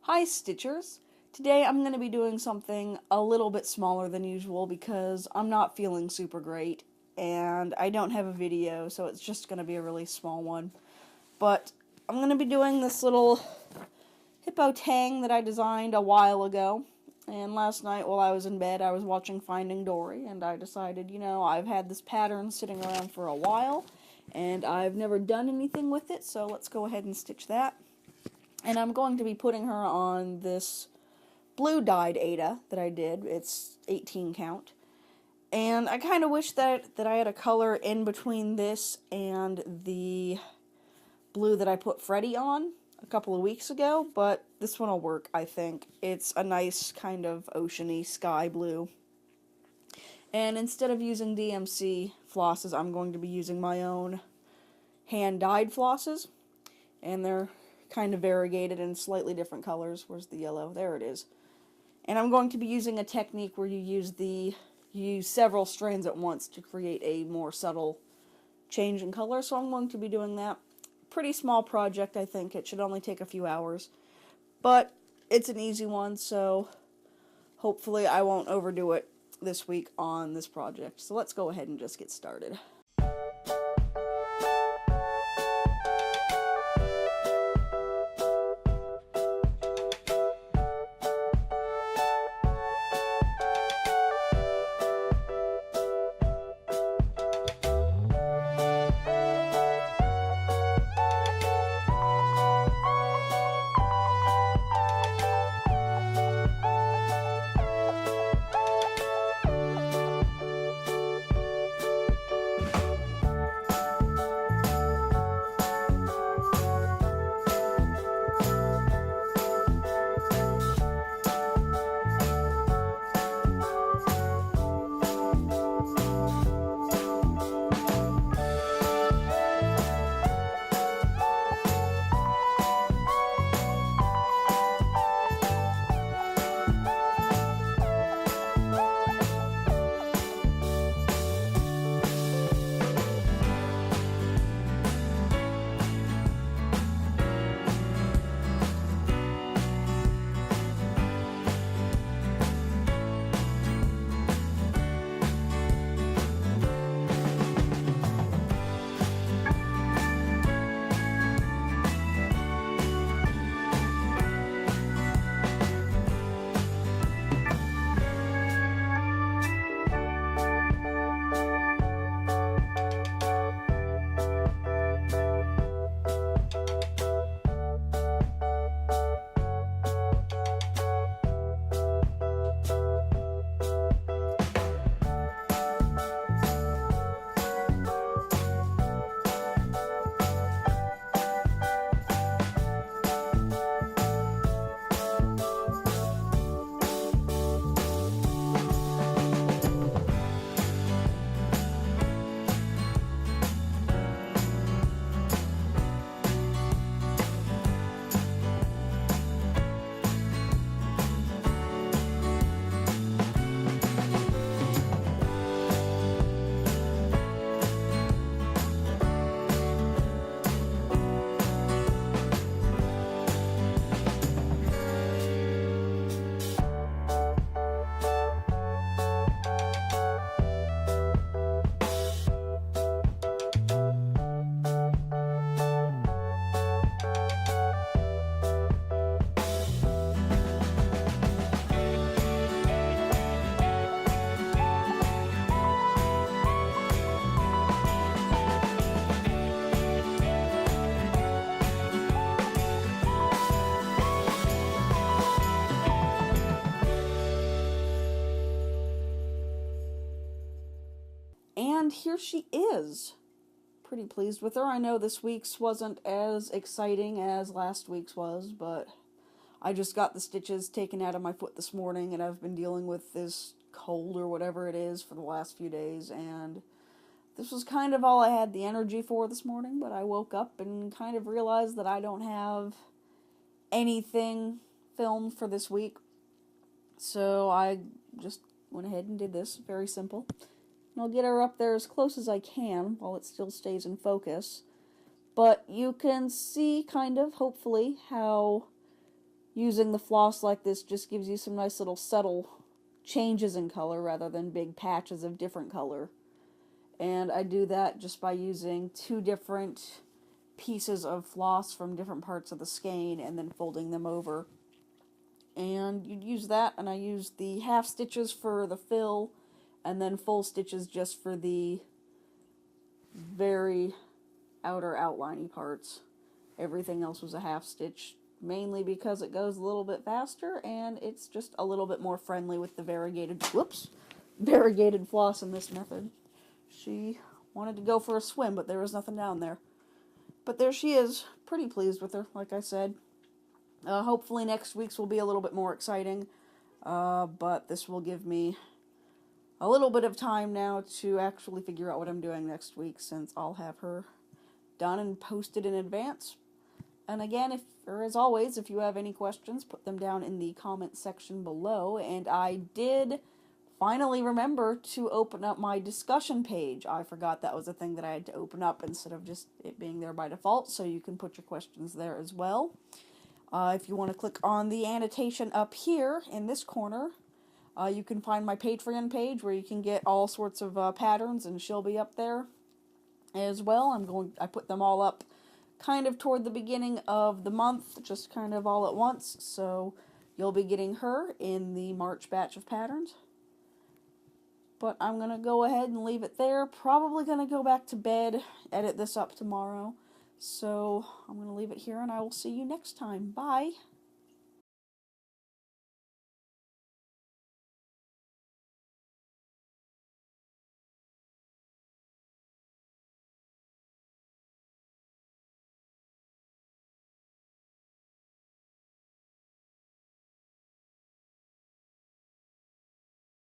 Hi Stitchers! Today I'm going to be doing something a little bit smaller than usual because I'm not feeling super great and I don't have a video, so it's just going to be a really small one. But I'm going to be doing this little Hippo Tang that I designed a while ago. And last night while I was in bed I was watching Finding Dory and I decided, I've had this pattern sitting around for a while and I've never done anything with it, so let's go ahead and stitch that. And I'm going to be putting her on this blue dyed Ada that I did. It's 18 count. And I kind of wish that I had a color in between this and the blue that I put Freddy on a couple of weeks ago, but this one will work, I think. It's a nice kind of oceany sky blue. And instead of using DMC flosses, I'm going to be using my own hand-dyed flosses. And they're kind of variegated in slightly different colors. Where's the yellow? There it is. And I'm going to be using a technique where you use several strands at once to create a more subtle change in color, so I'm going to be doing that. Pretty small project, I think. It should only take a few hours. But it's an easy one, so hopefully I won't overdo it this week on this project. So let's go ahead and just get started. And here she is. Pretty pleased with her. I know this week's wasn't as exciting as last week's was, but I just got the stitches taken out of my foot this morning, and I've been dealing with this cold or whatever it is for the last few days, and this was kind of all I had the energy for this morning, but I woke up and kind of realized that I don't have anything filmed for this week, so I just went ahead and did this. Very simple. And I'll get her up there as close as I can while it still stays in focus. But you can see, kind of, hopefully, how using the floss like this just gives you some nice little subtle changes in color rather than big patches of different color. And I do that just by using 2 different pieces of floss from different parts of the skein and then folding them over. And you'd use that, and I use the half stitches for the fill and then full stitches just for the very outer outliney parts. Everything else was a half stitch, mainly because it goes a little bit faster and it's just a little bit more friendly with the variegated floss in this method. She wanted to go for a swim, but there was nothing down there. But there she is, pretty pleased with her, like I said. Hopefully next week's will be a little bit more exciting, but this will give me a little bit of time now to actually figure out what I'm doing next week, since I'll have her done and posted in advance. And again, as always, if you have any questions, put them down in the comment section below. And I did finally remember to open up my discussion page. I forgot that was a thing that I had to open up instead of just it being there by default, so you can put your questions there as well. If you want to click on the annotation up here in this corner, you can find my Patreon page where you can get all sorts of patterns, and she'll be up there as well. I put them all up kind of toward the beginning of the month, just kind of all at once, so you'll be getting her in the March batch of patterns. But I'm going to go ahead and leave it there. Probably going to go back to bed, edit this up tomorrow. So I'm going to leave it here, and I will see you next time. Bye!